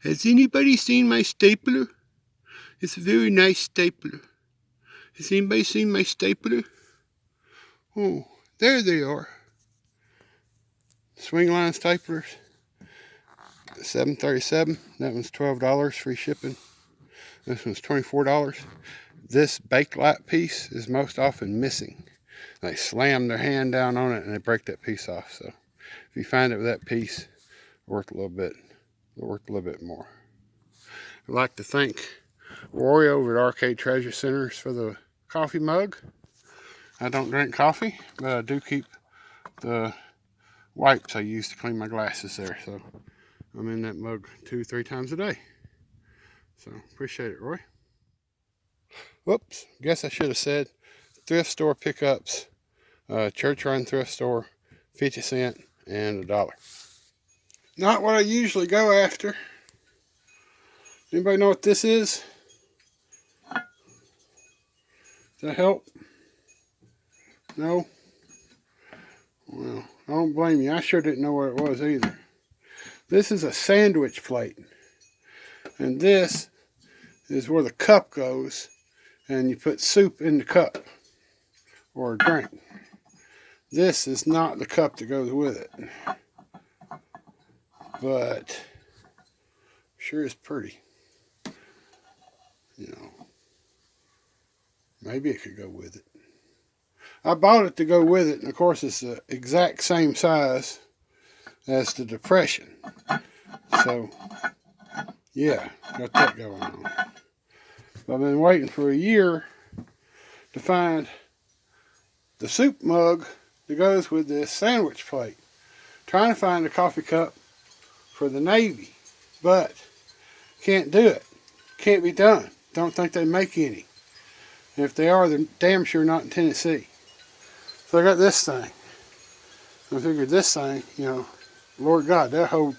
Has anybody seen my stapler? It's a very nice stapler. Has anybody seen my stapler? Oh, there they are. Swingline staplers. 737. That one's $12 free shipping. This one's $24. This bakelite piece is most often missing. They slam their hand down on it and they break that piece off. So if you find it with that piece, worth a little bit more. I'd like to thank Roy over at Arcade Treasure Centers for the coffee mug. I don't drink coffee, but I do keep the wipes I use to clean my glasses there. So I'm in that mug 2-3 times a day. So appreciate it, Roy. Whoops, guess I should have said thrift store pickups, church run thrift store, 50 cents and $1. Not what I usually go after. Anybody know what this is? Does that help? No? Well, I don't blame you. I sure didn't know what it was either. This is a sandwich plate. And this is where the cup goes. And you put soup in the cup. Or a drink. This is not the cup that goes with it. But sure is pretty. You know. Maybe it could go with it. I bought it to go with it, and of course it's the exact same size as the Depression. So, yeah, got that going on. But I've been waiting for a year to find the soup mug that goes with this sandwich plate. Trying to find a coffee cup for the Navy, but can't do it. Can't be done. Don't think they make any. And if they are, they're damn sure not in Tennessee. So I got this thing. I figured this thing, you know, Lord God, that'll hold,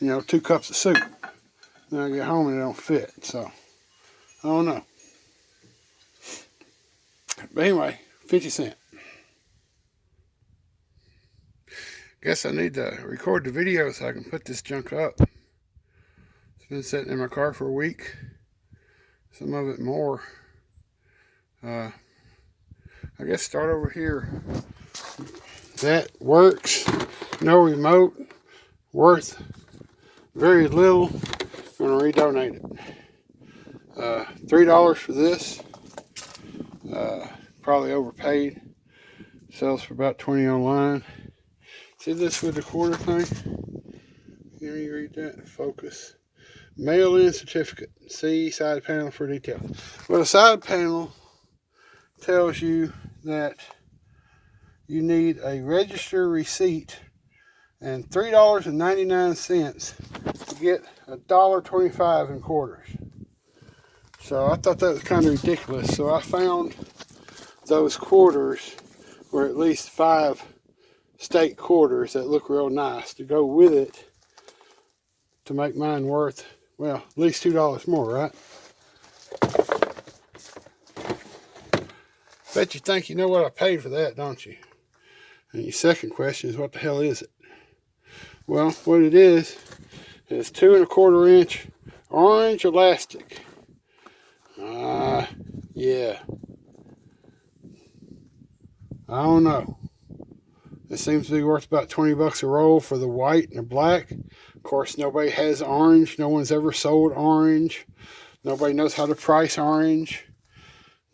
you know, 2 cups of soup. Then I get home and it don't fit. So, I don't know. But anyway, 50 cents. Guess I need to record the video so I can put this junk up. It's been sitting in my car for a week. Some of it more. I guess start over here. That works. No remote. Worth very little. I'm going to redonate it. $3 for this. Probably overpaid. Sells for about $20 online. See this with the quarter thing? Can you read that? Focus. Mail-in certificate. See side panel for details. Well, the side panel tells you that you need a register receipt and $3.99 to get $1.25 in quarters. So I thought that was kind of ridiculous. So I found those quarters were at least 5 state quarters that look real nice to go with it to make mine worth, well, at least $2 more, right? Bet you think you know what I paid for that, don't you? And your second question is, what the hell is it? Well, what it is 2 1/4 inch orange elastic. Yeah. I don't know. It seems to be worth about 20 bucks a roll for the white and the black. Of course, nobody has orange. No one's ever sold orange. Nobody knows how to price orange.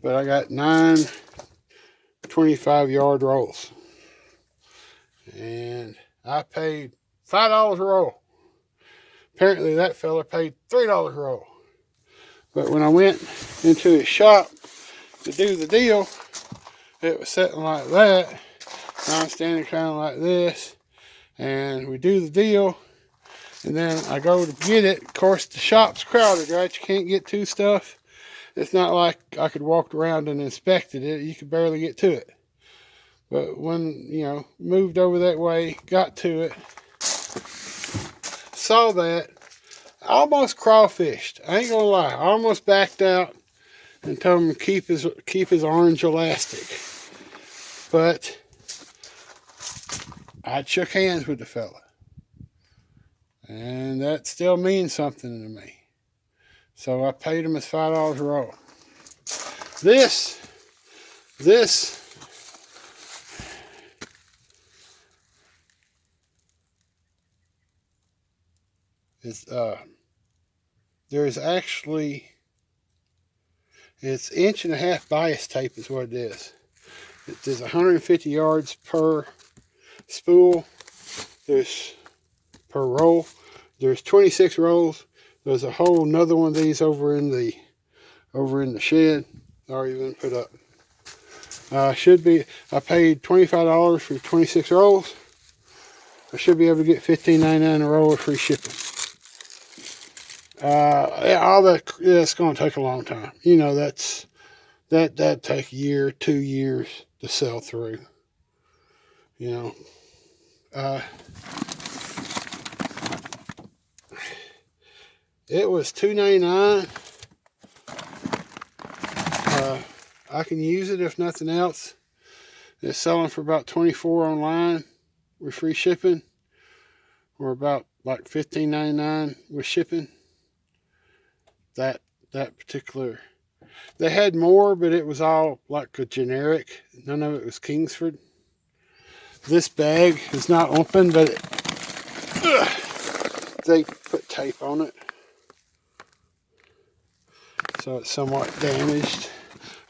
But I got 9 25-yard rolls. And I paid $5 a roll. Apparently that fella paid $3 a roll. But when I went into his shop to do the deal, it was sitting like that. I'm standing kind of like this. And we do the deal. And then I go to get it. Of course, the shop's crowded, right? You can't get to stuff. It's not like I could walk around and inspected it. You could barely get to it. But when, you know, moved over that way, got to it, saw that, I almost crawfished. I ain't gonna lie. I almost backed out and told him to keep his orange elastic. But I shook hands with the fella. And that still means something to me. So I paid them as $5 a roll. This is there's actually, it's 1.5-inch bias tape is what it is. There's 150 yards per spool. There's per roll. There's 26 rolls. There's a whole another one of these over in the shed. Already been put up. Should be. I paid $25 for 26 rolls. I should be able to get $15.99 a roll with free shipping. All that, yeah, it's going to take a long time. You know, that take a year, 2 years to sell through. You know, it was $2.99. I can use it if nothing else. It's selling for about $24 online with free shipping, or about like $15.99 with shipping. That particular, they had more, but it was all like a generic. None of it was Kingsford. This bag is not open, but they put tape on it, so it's somewhat damaged.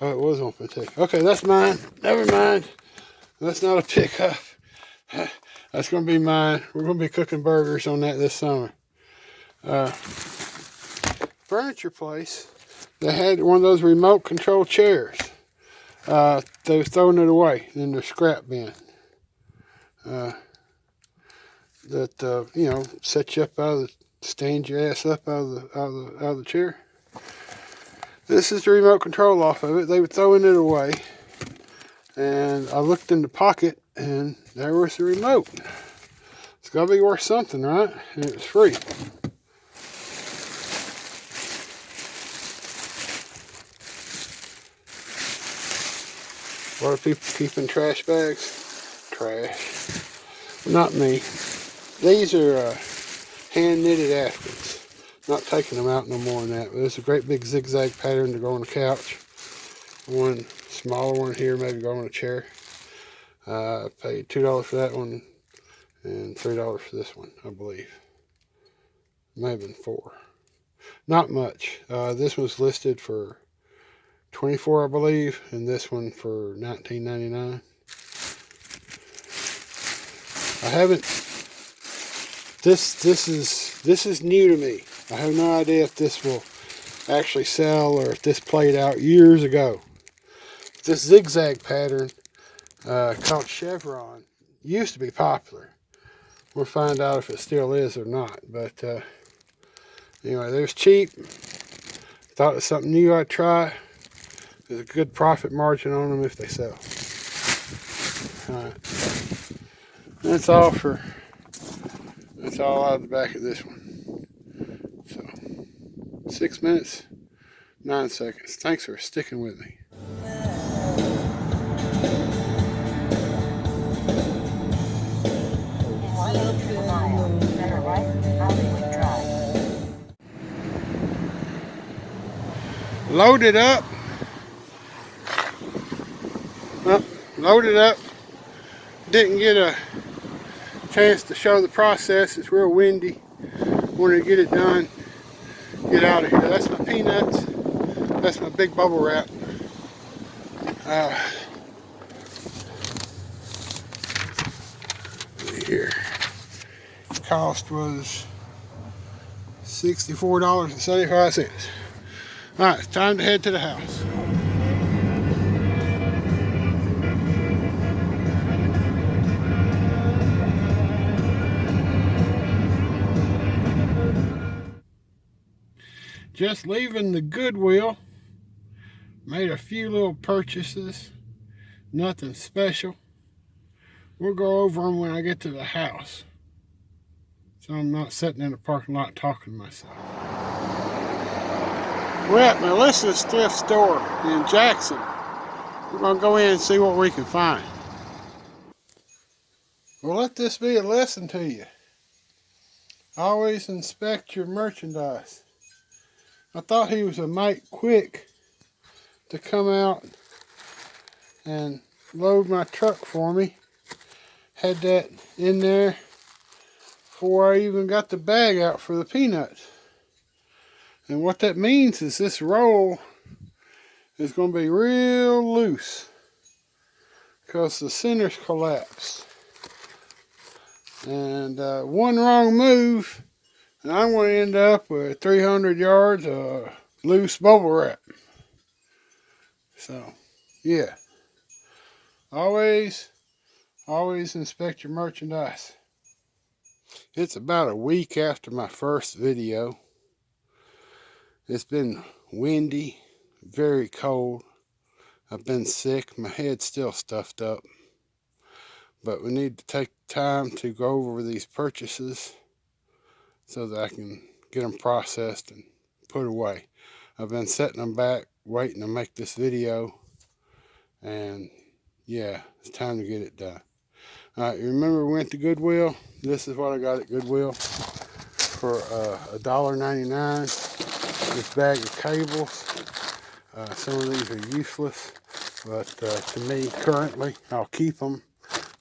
Oh, it was open too. Okay, that's mine. Never mind. That's not a pickup. That's going to be mine. We're going to be cooking burgers on that this summer. Furniture place, they had one of those remote control chairs. They were throwing it away in their scrap bin. That you know, set you up out of the, stand your ass up out of the chair. This is the remote control off of it. They were throwing it away, and I looked in the pocket, and there was the remote. It's got to be worth something, right? And it was free. What are people keeping trash bags? Trash. Not me. These are hand knitted Africans. Not taking them out no more than that. But there's a great big zigzag pattern to go on the couch. One smaller one here, maybe go on a chair. I paid $2 for that one and $3 for this one, I believe. Maybe $4. Not much. This one's listed for $24, I believe, and this one for $19.99. I haven't. This is new to me. I have no idea if this will actually sell or if this played out years ago. This zigzag pattern called Chevron used to be popular. We'll find out if it still is or not. But anyway, they're cheap. Thought it was something new I'd try. There's a good profit margin on them if they sell. Alright. That's all out of the back of this one. So, 6 minutes, 9 seconds. Thanks for sticking with me. Loaded up. Loaded up. Didn't get a chance to show the process. It's real windy. Wanted to get it done. Get out of here. That's my peanuts. That's my big bubble wrap. Here. Cost was $64.75. Alright, it's time to head to the house. Just leaving the Goodwill. Made a few little purchases. Nothing special. We'll go over them when I get to the house, so I'm not sitting in the parking lot talking to myself. We're at Melissa's thrift store in Jackson. We're going to go in and see what we can find. Well, let this be a lesson to you. Always inspect your merchandise. I thought he was a mite quick to come out and load my truck for me. Had that in there before I even got the bag out for the peanuts. And what that means is this roll is going to be real loose because the center's collapsed. And one wrong move and I'm going to end up with 300 yards of loose bubble wrap. So, yeah. Always inspect your merchandise. It's about a week after my first video. It's been windy, very cold. I've been sick. My head's still stuffed up. But we need to take time to go over these purchases so that I can get them processed and put away. I've been setting them back, waiting to make this video. And yeah, it's time to get it done. Alright, you remember we went to Goodwill? This is what I got at Goodwill for $1.99. This bag of cables. Some of these are useless, but to me currently, I'll keep them.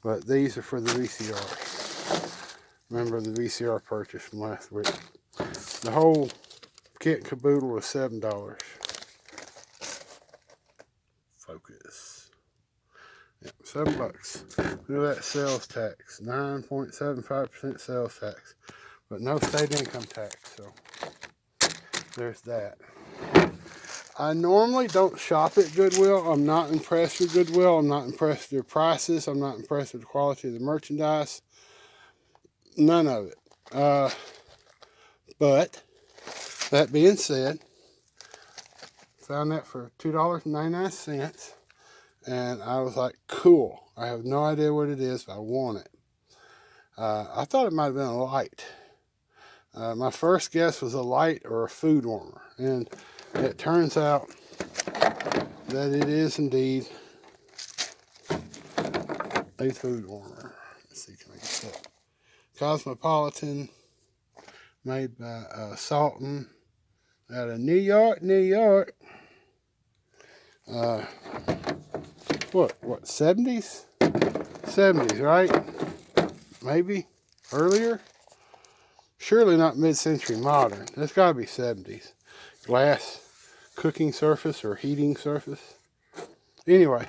But these are for the VCR. Remember the VCR purchase from last week. The whole kit and caboodle was $7. Focus. Yep, $7. Look at that sales tax. 9.75% sales tax. But no state income tax, so there's that. I normally don't shop at Goodwill. I'm not impressed with Goodwill. I'm not impressed with their prices. I'm not impressed with the quality of the merchandise. None of it. But that being said, found that for $2.99. And I was like, cool. I have no idea what it is, but I want it. I thought it might have been a light. My first guess was a light or a food warmer. And it turns out that it is indeed a food warmer. Let's see, can I get that? Cosmopolitan, made by Salton out of New York, New York. What, 70s? 70s, right? Maybe earlier? Surely not mid-century modern. It's got to be 70s. Glass cooking surface or heating surface. Anyway,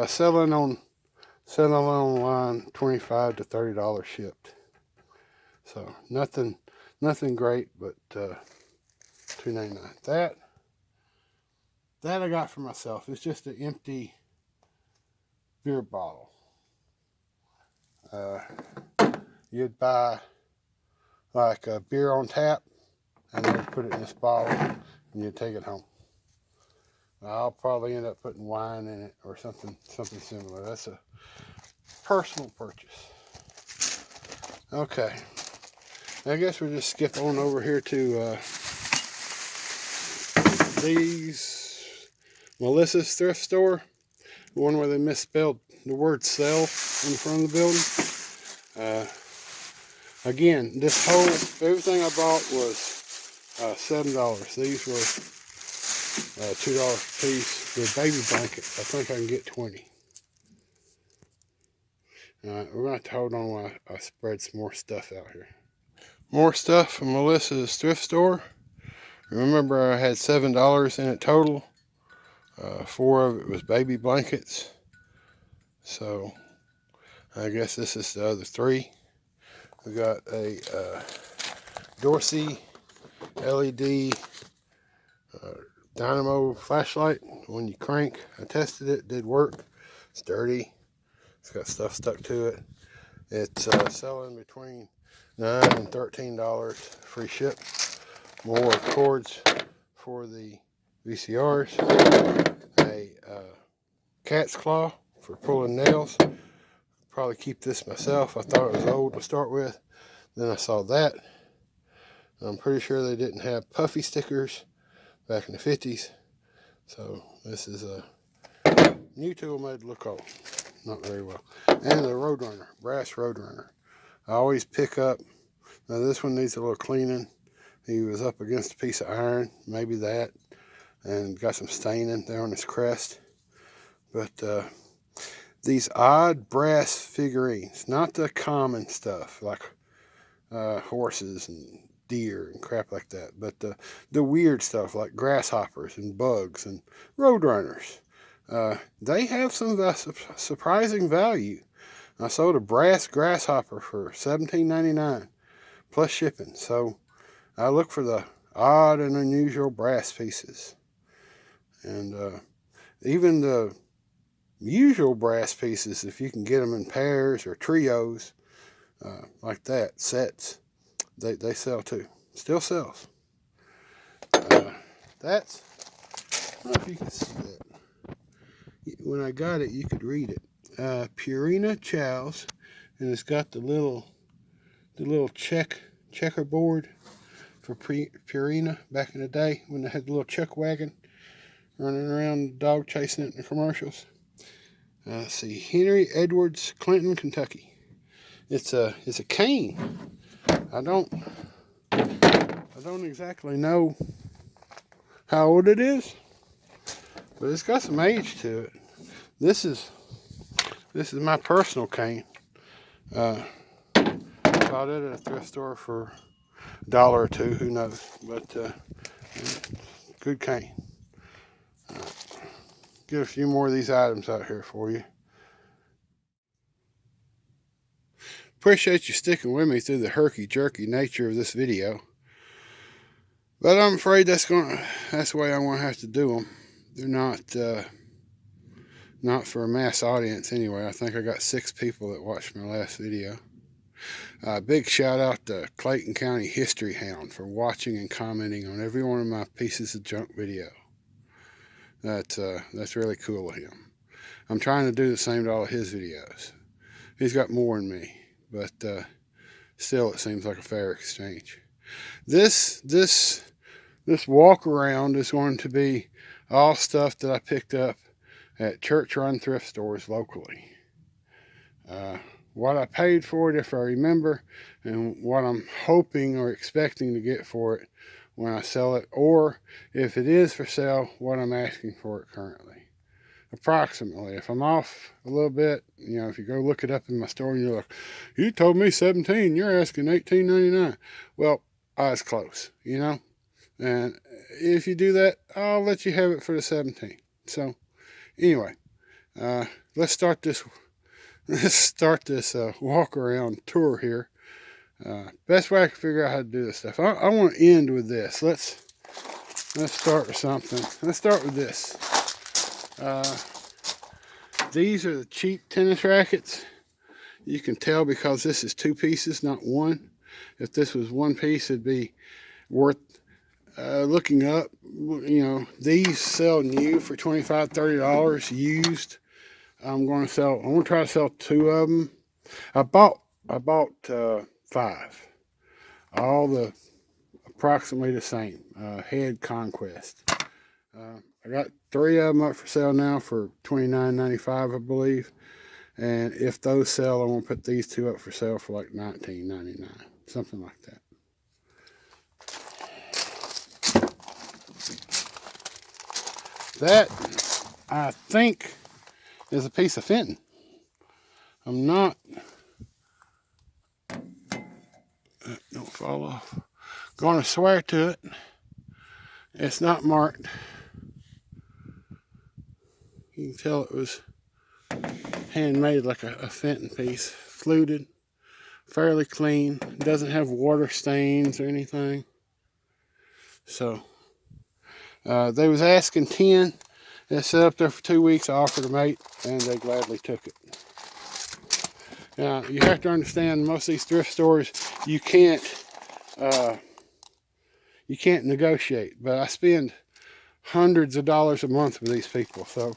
selling online, $25 to $30 shipped. So nothing great, but $2.99. That I got for myself. It's just an empty beer bottle. You'd buy like a beer on tap and then put it in this bottle and you'd take it home. I'll probably end up putting wine in it or something similar. That's a personal purchase. Okay. I guess we'll just skip on over here to these Melissa's thrift store. The one where they misspelled the word sell in the front of the building. Again, everything I bought was $7. These were $2 a piece. The baby blankets, I think I can get 20. Alright, we're going to have to hold on while I spread some more stuff out here. More stuff from Melissa's thrift store. Remember, I had $7 in it total. 4 of it was baby blankets. So, I guess this is the other 3. We got a Dorsey LED dynamo flashlight. When you crank, I tested it, did work. It's dirty. It's got stuff stuck to it. It's selling between $9 and $13, free ship. More cords for the VCRs. A cat's claw for pulling nails. Probably keep this myself. I thought it was old to start with. Then I saw that. I'm pretty sure they didn't have puffy stickers back in the 50s. So this is a new tool made to look old. Not very well. And the Roadrunner, brass Roadrunner. I always pick up Now this one needs a little cleaning. He was up against a piece of iron, maybe that, and got some staining there on his crest. But these odd brass figurines, not the common stuff like horses and deer and crap like that, but the weird stuff like grasshoppers and bugs and roadrunners. They have some surprising value. I sold a brass grasshopper for $17.99 plus shipping. So I look for the odd and unusual brass pieces. And even the usual brass pieces, if you can get them in pairs or trios, like that, sets, they sell too. Still sells. That's, I don't know if you can see that. When I got it, you could read it. Purina Chow's, and it's got the little checkerboard for Purina back in the day when they had the little chuck wagon running around, the dog chasing it in the commercials. Let's see, Henry Edwards, Clinton, Kentucky. It's a cane. I don't exactly know how old it is, but it's got some age to it. This is my personal cane. Bought it at a thrift store for $1 or $2, who knows? But good cane. Get a few more of these items out here for you. Appreciate you sticking with me through the herky-jerky nature of this video. But I'm afraid that's the way I'm gonna have to do them. They're not for a mass audience anyway. I think I got 6 people that watched my last video. Big shout out to Clayton County History Hound for watching and commenting on every one of my pieces of junk video. That's really cool of him. I'm trying to do the same to all of his videos. He's got more than me, but still it seems like a fair exchange. This walk around is going to be all stuff that I picked up at church-run thrift stores locally. What I paid for it, if I remember, and what I'm hoping or expecting to get for it when I sell it, or if it is for sale, what I'm asking for it currently. Approximately. If I'm off a little bit, you know, if you go look it up in my store and you're like, you told me 17, you're asking $18.99. Well, I was close, you know. And if you do that, I'll let you have it for the 17. So anyway, let's start this walk around tour here. Best way I can figure out how to do this stuff. I want to end with this. Let's start with something. Let's start with this. These are the cheap tennis rackets. You can tell because this is 2 pieces, not one. If this was 1 piece, it'd be worth looking up. You know, these sell new for $25, $30 used. I'm going to try to sell 2 of them. I bought 5. All approximately the same. Head Conquest. I got 3 of them up for sale now for $29.95, I believe. And if those sell, I want to put these 2 up for sale for like $19.99, something like that. That, I think, is a piece of Fenton. I'm not, don't fall off. Going to swear to it. It's not marked. You can tell it was handmade like a Fenton piece. Fluted, fairly clean. Doesn't have water stains or anything. So, they was asking 10. It sat up there for 2 weeks. I offered them 8, and they gladly took it. Now, you have to understand, most of these thrift stores, you can't negotiate. But I spend hundreds of dollars a month with these people, so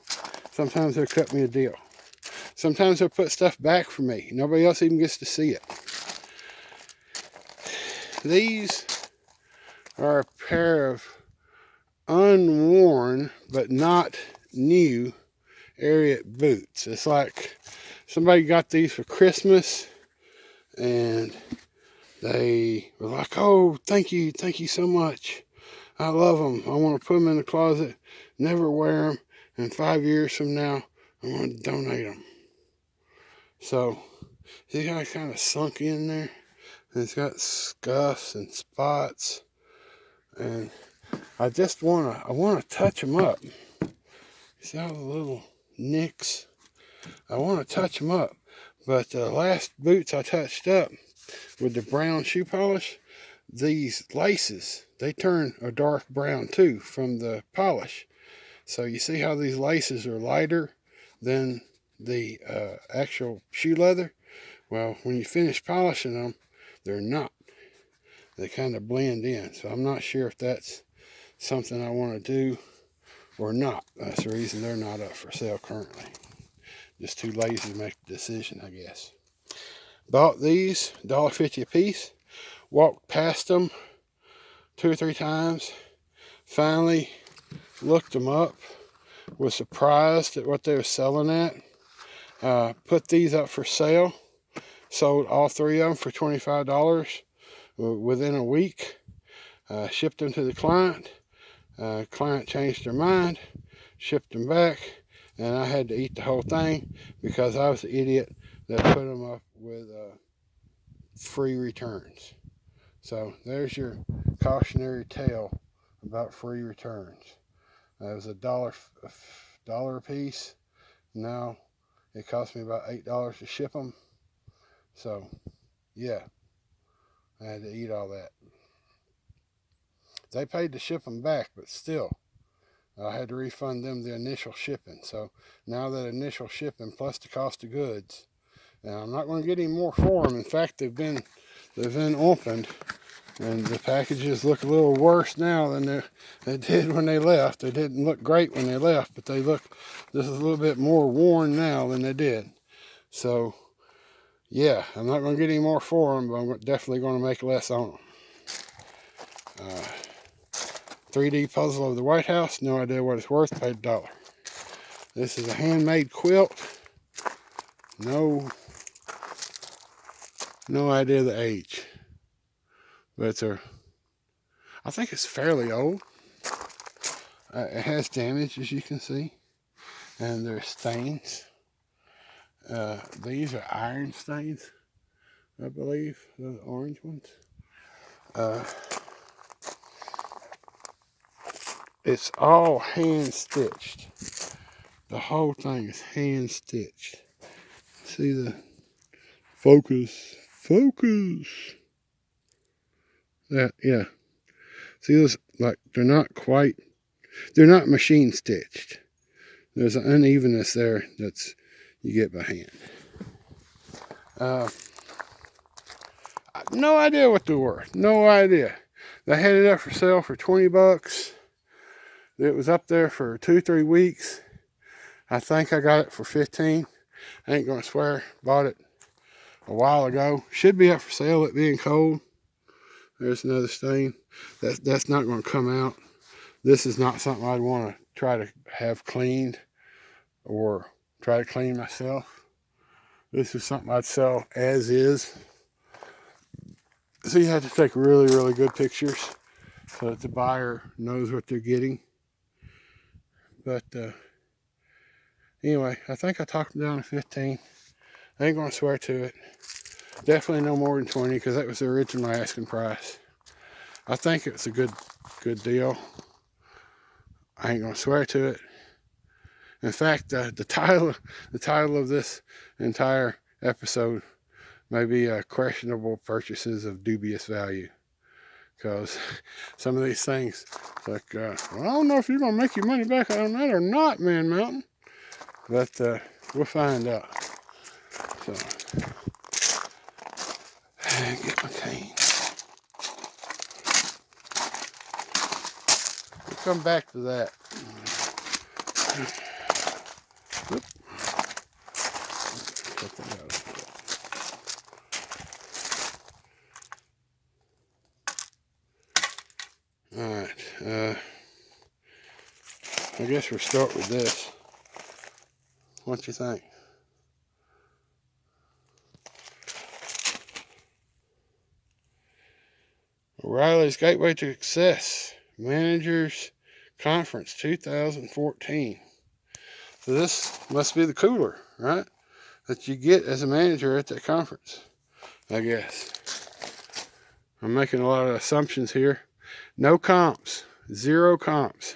sometimes they'll cut me a deal. Sometimes they'll put stuff back for me. Nobody else even gets to see it. These are a pair of unworn but not new Ariat boots. It's like somebody got these for Christmas and they were like, oh, thank you so much. I love them. I want to put them in the closet, never wear them, and 5 years from now, I want to donate them. So, see how it kind of sunk in there? And it's got scuffs and spots, and I just want to touch them up. See all the little nicks? I want to touch them up, but the last boots I touched up with the brown shoe polish, these laces, they turn a dark brown too from the polish. So you see how these laces are lighter than the actual shoe leather? Well, when you finish polishing them, they're not. They kind of blend in. So I'm not sure if that's something I want to do or not. That's the reason they're not up for sale currently. Just too lazy to make a decision, I guess. Bought these, $1.50 a piece. Walked past them 2 or 3 times. Finally looked them up. Was surprised at what they were selling at. Put these up for sale. Sold all 3 of them for $25 within a week. Shipped them to the client. Client changed their mind. Shipped them back. And I had to eat the whole thing because I was the idiot that put them up with free returns. So there's your cautionary tale about free returns. It was $1 a piece. Now it cost me about $8 to ship them. So yeah, I had to eat all that. They paid to ship them back, but still, I had to refund them the initial shipping. So now that initial shipping plus the cost of goods, and I'm not going to get any more for them. In fact, they've been opened, and the packages look a little worse now than they did when they left. They didn't look great when they left, but they look just a little bit more worn now than they did. So yeah, I'm not going to get any more for them, but I'm definitely going to make less on them. 3D puzzle of the White House. No idea what it's worth. Paid $1. This is a handmade quilt. No idea the age. But I think it's fairly old. It has damage, as you can see. And there's stains. These are iron stains, I believe. The orange ones. It's all hand stitched. The whole thing is hand stitched. See the focus. That, yeah. See those, like, they're not machine stitched. There's an unevenness there that's you get by hand. No idea what they're worth. No idea. They had it up for sale for $20. It was up there for 2-3 weeks. I think I got it for $15. I ain't gonna swear. Bought it a while ago. Should be up for sale, it being cold. There's another stain. That's not gonna come out. This is not something I'd want to try to have cleaned or try to clean myself. This is something I'd sell as is. So you have to take really, really good pictures so that the buyer knows what they're getting. But anyway, I think I talked them down to 15. I ain't gonna swear to it. Definitely no more than 20 because that was the original asking price. I think it's a good deal. I ain't gonna swear to it. In fact, the title of this entire episode may be questionable purchases of dubious value, because some of these things, it's like, well, I don't know if you're gonna make your money back on that or not, Man Mountain, but we'll find out. So, get my cane. We'll come back to that. Oop. Alright, I guess we'll start with this. What you think? O'Reilly's Gateway to Success Managers Conference 2014. So this must be the cooler, right? That you get as a manager at that conference, I guess. I'm making a lot of assumptions here. No comps. 0 comps.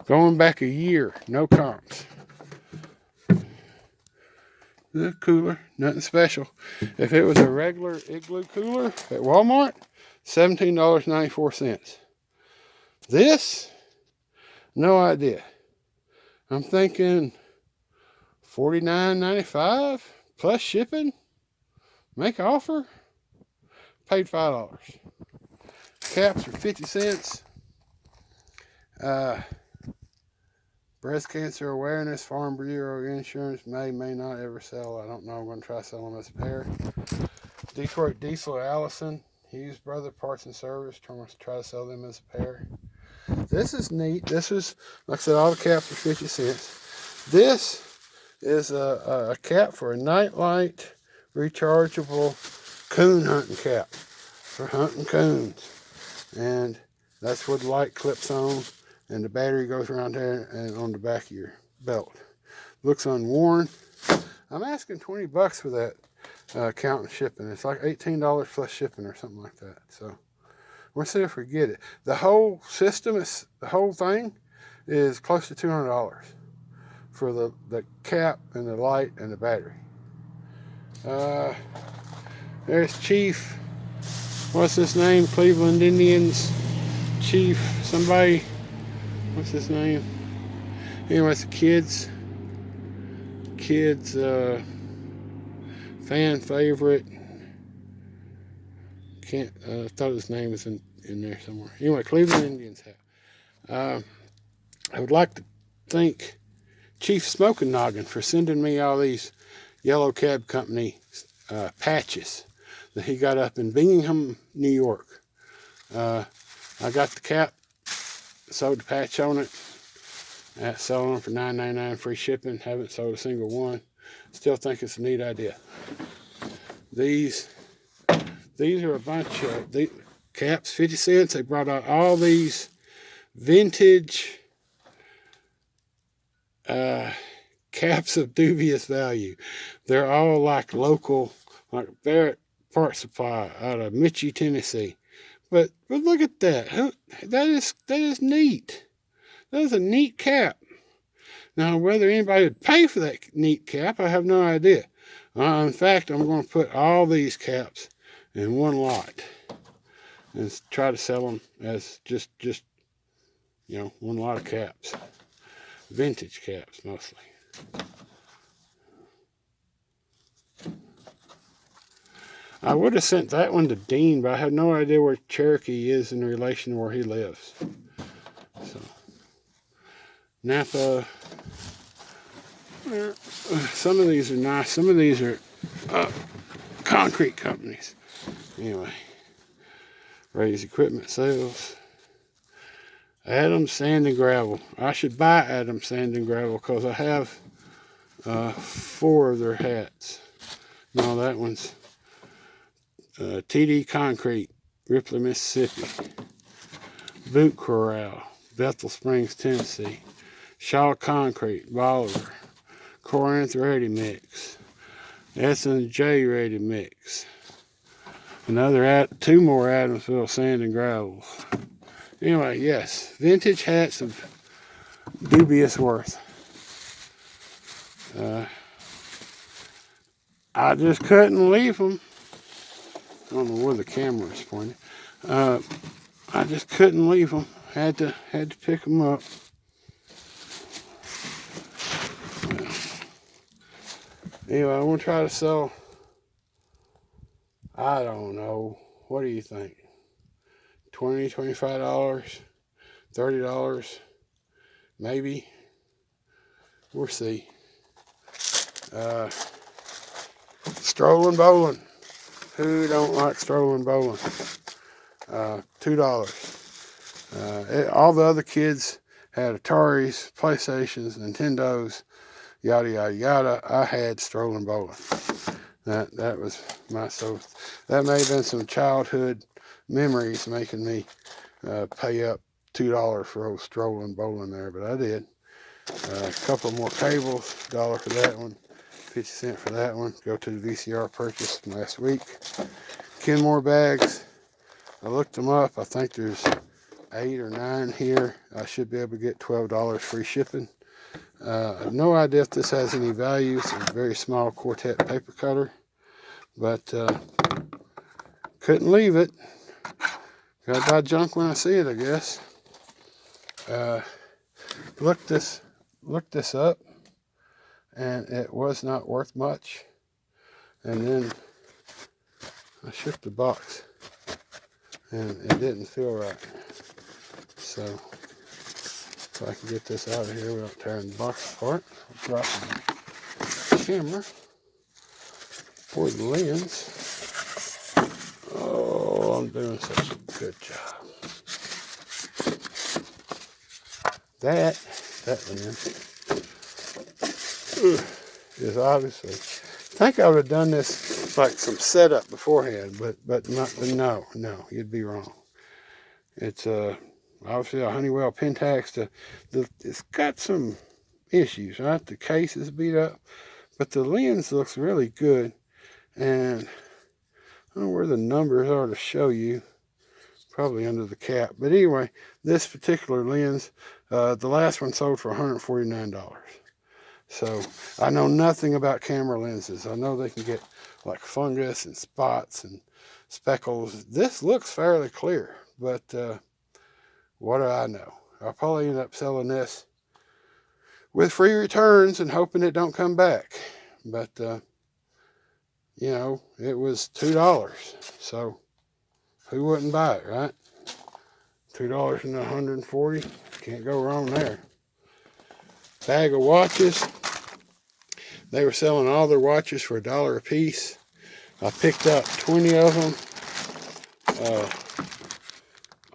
Going back a year, no comps. The cooler, nothing special. If it was a regular Igloo cooler at Walmart, $17.94. This, no idea. I'm thinking $49.95 plus shipping. Make offer. Paid $5. Caps are 50 cents. Breast cancer awareness, Farm Bureau insurance, may not ever sell. I don't know. I'm going to try selling them as a pair. Detroit Diesel Allison, Hughes Brother Parts and Service, try to sell them as a pair. This is neat. This is, like I said, all the caps are 50 cents. This is a cap for a nightlight rechargeable coon hunting cap for hunting coons. And that's where the light clips on. And the battery goes around there and on the back of your belt. Looks unworn. I'm asking $20 for that, counting shipping. It's like $18 plus shipping or something like that. So we'll see if we get it. The whole system the whole thing is close to $200 for the cap and the light and the battery. There's Chief. What's his name? Cleveland Indians. Chief somebody. What's his name? Anyway, it's a kids fan favorite. I thought his name was in there somewhere. Anyway, Cleveland Indians hat. I would like to thank Chief Smoking Noggin for sending me all these Yellow Cab Company patches that he got up in Bingham, New York. I got the cap. Sold the patch on it. Selling them for $9.99 free shipping. Haven't sold a single one. Still think it's a neat idea. These are a bunch of the caps, 50 cents. They brought out all these vintage caps of dubious value. They're all like local, like Barrett Part Supply out of Mitchie, Tennessee. But look at that. That is neat. That is a neat cap. Now, whether anybody would pay for that neat cap, I have no idea. In fact, I'm going to put all these caps in one lot and try to sell them as just one lot of caps. Vintage caps, mostly. I would have sent that one to Dean, but I have no idea where Cherokee is in relation to where he lives. So, Napa. Some of these are nice. Some of these are concrete companies. Anyway, Ray's Equipment Sales. Adams Sand and Gravel. I should buy Adams Sand and Gravel because I have 4 of their hats. No, that one's TD Concrete, Ripley, Mississippi. Boot Corral, Bethel Springs, Tennessee. Shaw Concrete, Bolivar. Corinth Ready Mix. S&J Ready Mix. 2 more Adamsville Sand and Gravel. Anyway, yes, vintage hats of dubious worth. I just couldn't leave them. I don't know where the camera is pointing. I just couldn't leave them. Had to pick them up. Anyway, I want to try to sell. I don't know. What do you think? $20, $25, $30, maybe. We'll see. Strolling bowling. Who don't like strolling bowling? $2. All the other kids had Ataris, PlayStations, Nintendos, yada yada yada. I had strolling bowling. That was my, so that may have been some childhood memories making me pay up $2 for old strolling bowling there, but I did. A couple more cables, $1 for that one, 50 cents for that one. Go to the VCR purchase from last week. Kenmore bags, I looked them up. I think there's 8 or 9 here. I should be able to get $12 free shipping. I have no idea if this has any value. It's a very small quartet paper cutter, but couldn't leave it. Gotta buy junk when I see it, I guess. Looked this up, and it was not worth much. And then I shipped the box, and it didn't feel right. So if I can get this out of here without tearing the box apart, I'll drop the camera for the lens. Oh, I'm doing such a good job. That lens is obviously, I think I would have done this like some setup beforehand, but no, you'd be wrong. It's obviously a Honeywell Pentax. It's got some issues, right? The case is beat up, but the lens looks really good. And I don't know where the numbers are to show you. Probably under the cap. But anyway, this particular lens, the last one sold for $149. So I know nothing about camera lenses. I know they can get like fungus and spots and speckles. This looks fairly clear, but what do I know? I'll probably end up selling this with free returns and hoping it don't come back. But you know, it was $2, so who wouldn't buy it, right? $2 and 140, can't go wrong there. Bag of watches. They were selling all their watches for $1 a piece. I picked up 20 of them.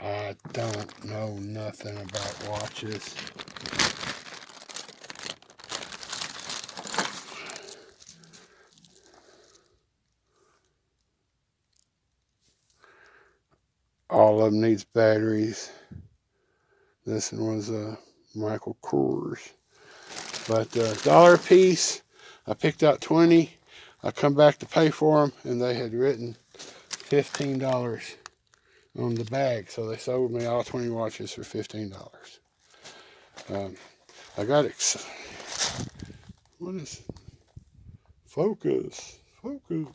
I don't know nothing about watches. All of them needs batteries. This one was Michael Kors. But $1 a piece. I picked out 20. I come back to pay for them, and they had written $15 on the bag. So they sold me all 20 watches for $15. I got excited. What is? Focus. There we go.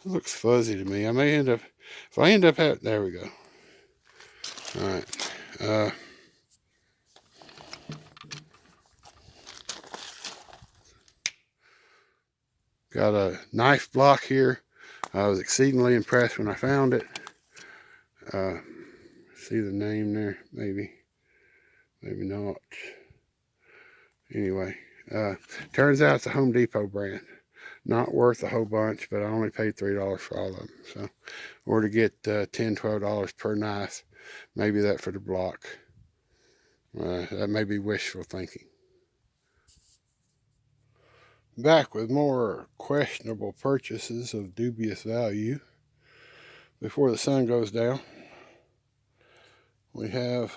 It looks fuzzy to me. I may end up, if I end up having, there we go. All right. Got a knife block here. I was exceedingly impressed when I found it. See the name there? Maybe not. Anyway, turns out it's a Home Depot brand. Not worth a whole bunch, but I only paid $3 for all of them. So, or to get $10, $12 per knife, maybe that for the block. That may be wishful thinking. Back with more questionable purchases of dubious value. Before the sun goes down, we have,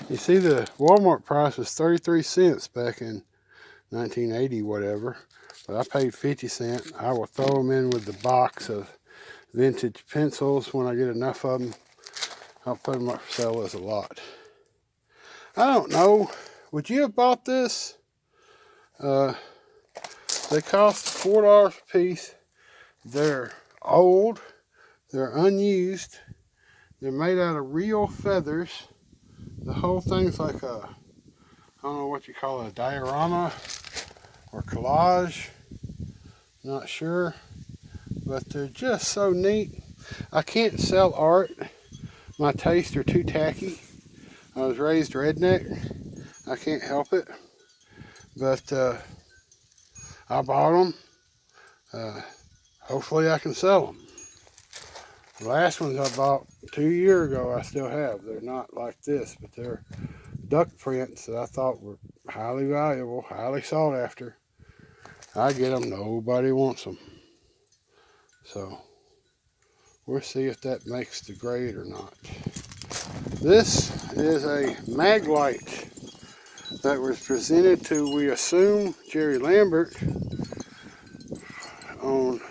you see the Walmart price was 33 cents back in 1980 whatever, but I paid 50 cents. I will throw them in with the box of vintage pencils when I get enough of them. I'll put them up for sale as a lot. I don't know, would you have bought this? They cost $4 a piece. They're old, they're unused, they're made out of real feathers. The whole thing's like a, I don't know what you call it, a diorama or collage, not sure, but they're just so neat. I can't sell art, my tastes are too tacky. I was raised redneck, I can't help it, but I bought them. Hopefully I can sell them. The last ones I bought 2 years ago I still have. They're not like this, but they're duck prints that I thought were highly valuable, highly sought after. I get them, nobody wants them. So we'll see if that makes the grade or not. This is a mag light that was presented to, we assume, Jerry Lambert on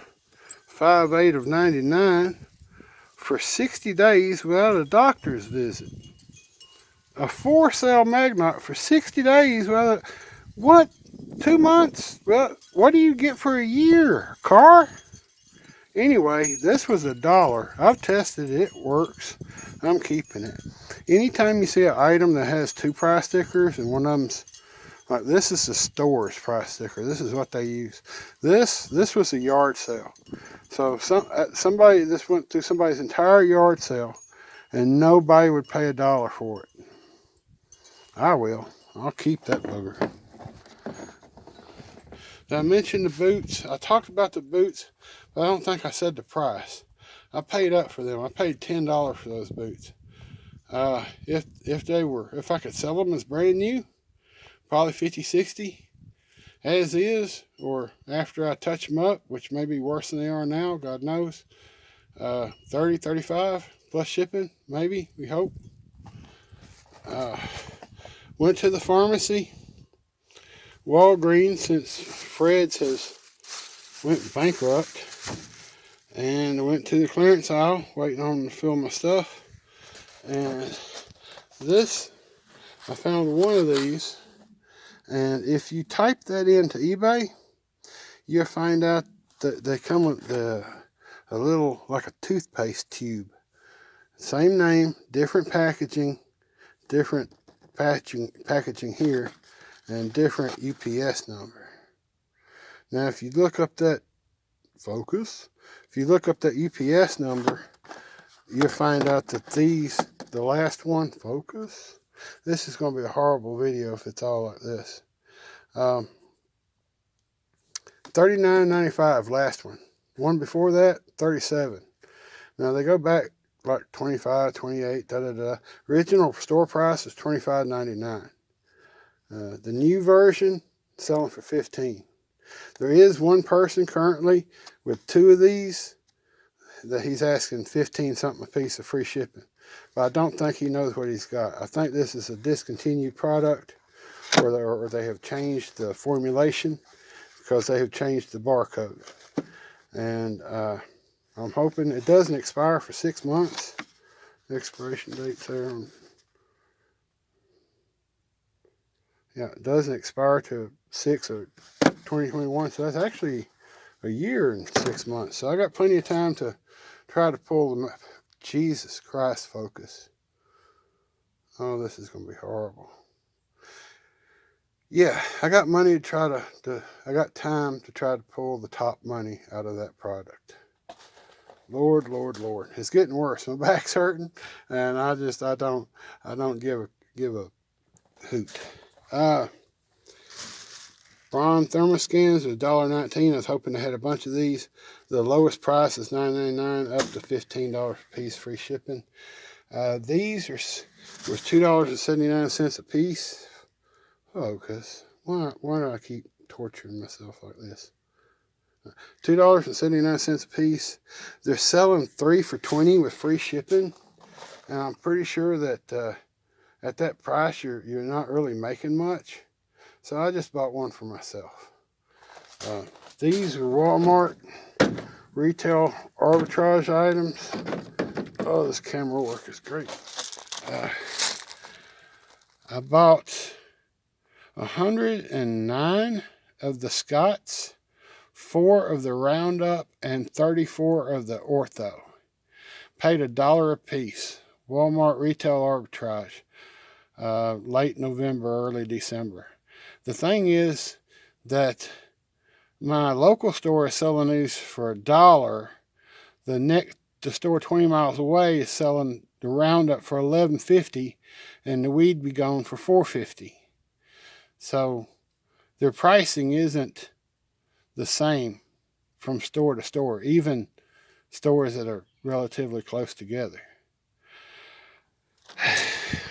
5/8 of '99 for 60 days without a doctor's visit. A 4-cell magnet for 60 days without a, what? 2 months? Well, what do you get for a year? A car? Anyway, this was $1. I've tested it. It works. I'm keeping it. Anytime you see an item that has 2 price stickers and one of them's like, this is the store's price sticker. This is what they use. This was a yard sale. So somebody, this went through somebody's entire yard sale and nobody would pay $1 for it. I will. I'll keep that booger. Did I mention the boots? I talked about the boots, but I don't think I said the price. I paid up for them. I paid $10 for those boots. If I could sell them as brand new, probably 50, 60 as is, or after I touch them up, which may be worse than they are now, God knows. 30, 35 plus shipping, maybe, we hope. Went to the pharmacy. Walgreens, since Fred's has went bankrupt, and I went to the clearance aisle waiting on them to fill my stuff, and I found one of these, and if you type that into eBay, you'll find out that they come with a little, like a toothpaste tube. Same name, different packaging here, and different UPS number. Now, if you look up that UPS number, you'll find out that the last one, this is going to be a horrible video if it's all like this. $39.95, last one. One before that, $37. Now, they go back like 25, 28, Original store price is $25.99. The new version selling for $15. There is one person currently with 2 of these that he's asking 15 something a piece of free shipping, but I don't think he knows what he's got. I think this is a discontinued product, or they have changed the formulation because they have changed the barcode, and I'm hoping it doesn't expire for 6 months. The expiration date's there. Yeah, it doesn't expire to 6 of 2021, so that's actually a year and 6 months. So I got plenty of time to try to pull them. Jesus Christ, focus. Oh, this is going to be horrible. Yeah, I got money to try I got time to try to pull the top money out of that product. Lord, Lord, Lord. It's getting worse. My back's hurting, and I don't give a hoot. Braun thermoscans are $1.19. I was hoping they had a bunch of these. The lowest price is $9.99, up to $15 a piece, free shipping. These was $2.79 a piece. Focus. Why do I keep torturing myself like this? $2.79 a piece. They're selling 3 for $20 with free shipping, and I'm pretty sure that at that price you're not really making much. So I just bought one for myself. These are Walmart retail arbitrage items. Oh, this camera work is great. I bought 109 of the Scots, 4 of the Roundup, and 34 of the Ortho. Paid $1 a piece. Walmart retail arbitrage. Late November, early December. The thing is that my local store is selling these for $1. The store 20 miles away is selling the Roundup for $11.50, and the Weed Be Gone for $4.50. So their pricing isn't the same from store to store, even stores that are relatively close together.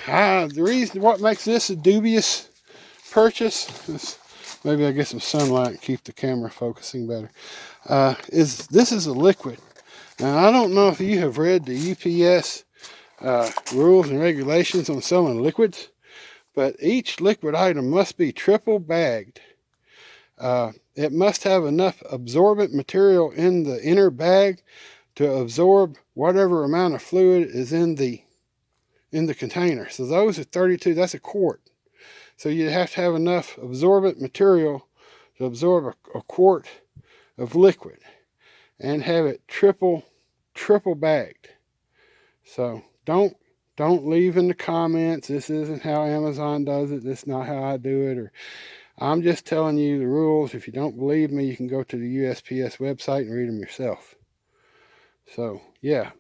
The reason what makes this a dubious purchase is, maybe I get some sunlight and keep the camera focusing better, is this is a liquid. Now, I don't know if you have read the UPS rules and regulations on selling liquids, but each liquid item must be triple bagged. It must have enough absorbent material in the inner bag to absorb whatever amount of fluid is in the container. So those are 32, that's a quart. So you have to have enough absorbent material to absorb a quart of liquid and have it triple bagged. So don't leave in the comments, this isn't how Amazon does it, this is not how I do it, or I'm just telling you the rules. If you don't believe me, you can go to the USPS website and read them yourself. So yeah,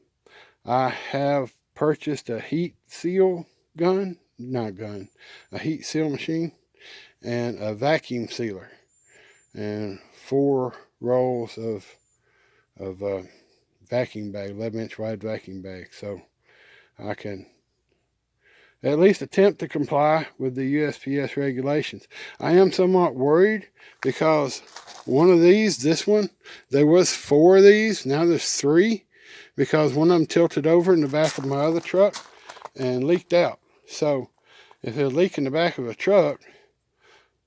I have purchased a heat seal gun, a heat seal machine, and a vacuum sealer, and 4 rolls of vacuum bag, 11-inch wide vacuum bag. So I can at least attempt to comply with the USPS regulations. I am somewhat worried because one of these, this one, there was 4 of these, now there's 3, because one of them tilted over in the back of my other truck and leaked out. So if it leak in the back of a truck,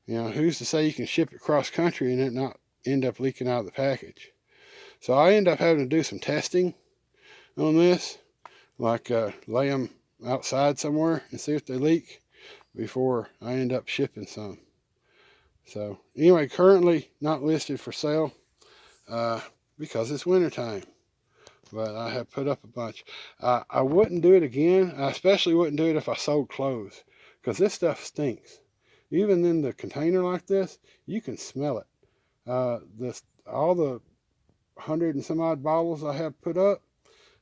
you know, who's to say you can ship it cross country and it not end up leaking out of the package? So I end up having to do some testing on this, like lay them outside somewhere and see if they leak before I end up shipping some. So anyway, currently not listed for sale because it's wintertime, but I have put up a bunch. I wouldn't do it again. I especially wouldn't do it if I sold clothes, because this stuff stinks. Even in the container like this, you can smell it. All the 100 and some odd bottles I have put up,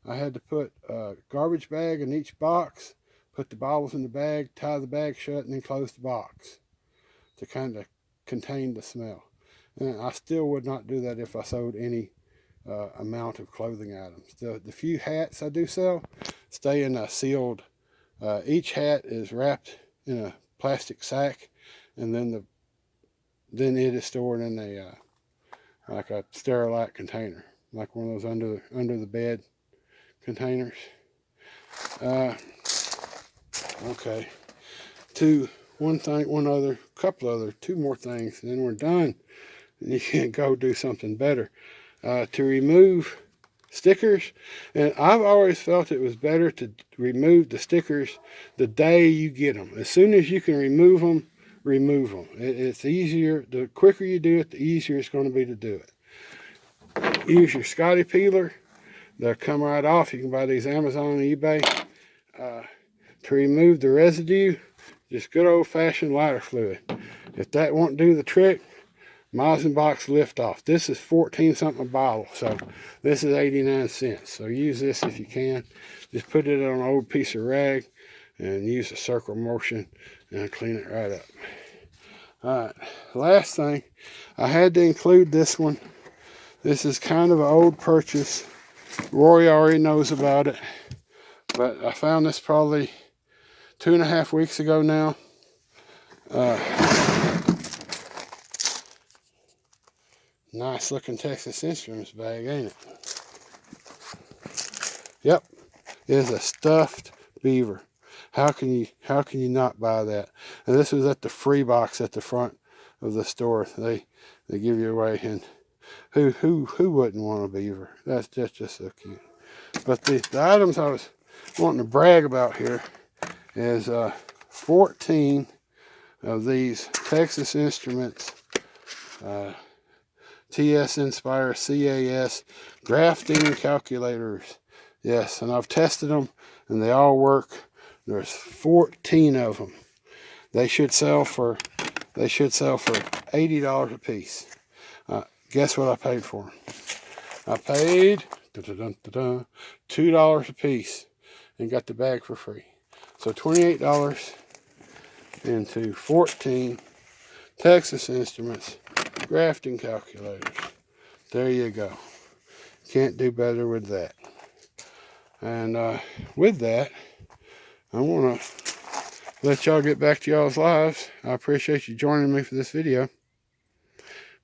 I had to put a garbage bag in each box, put the bottles in the bag, tie the bag shut, and then close the box to kind of contain the smell. And I still would not do that if I sold any amount of clothing items. The few hats I do sell stay in a sealed, each hat is wrapped in a plastic sack, and then it is stored in a like a Sterilite container, like one of those under the bed containers. Okay, two more things, and then we're done. And you can go do something better. To remove stickers, and I've always felt it was better to remove the stickers the day you get them. As soon as you can remove them, It's easier. The quicker you do it, the easier it's going to be to do it. Use your Scotty peeler. They'll come right off. You can buy these Amazon and eBay. To remove the residue, just good old-fashioned lighter fluid. If that won't do the trick, Box lift off. This is 14 something a bottle, so this is 89 cents. So use this if you can. Just put it on an old piece of rag and use a circle motion and clean it right up. Alright, last thing, I had to include this one. This is kind of an old purchase. Rory already knows about it, but I found this probably 2.5 weeks ago now. Nice looking Texas Instruments bag, ain't it? Yep, it is a stuffed beaver. How can you not buy that? And this was at the free box at the front of the store. They give you away, and who wouldn't want a beaver? That's just so cute. But the items I was wanting to brag about here is 14 of these Texas Instruments TS Inspire CAS grafting calculators. Yes, and I've tested them and they all work. There's 14 of them. They should sell for $80 a piece. Guess what I paid for them? I paid $2 a piece and got the bag for free. So $28 into 14 Texas Instruments grafting calculators. There you go. Can't do better with that. And with that, I want to let y'all get back to y'all's lives. I appreciate you joining me for this video.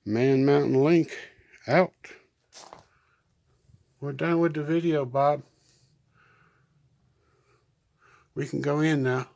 Man Mountain Link out. We're done with the video, Bob. We can go in now.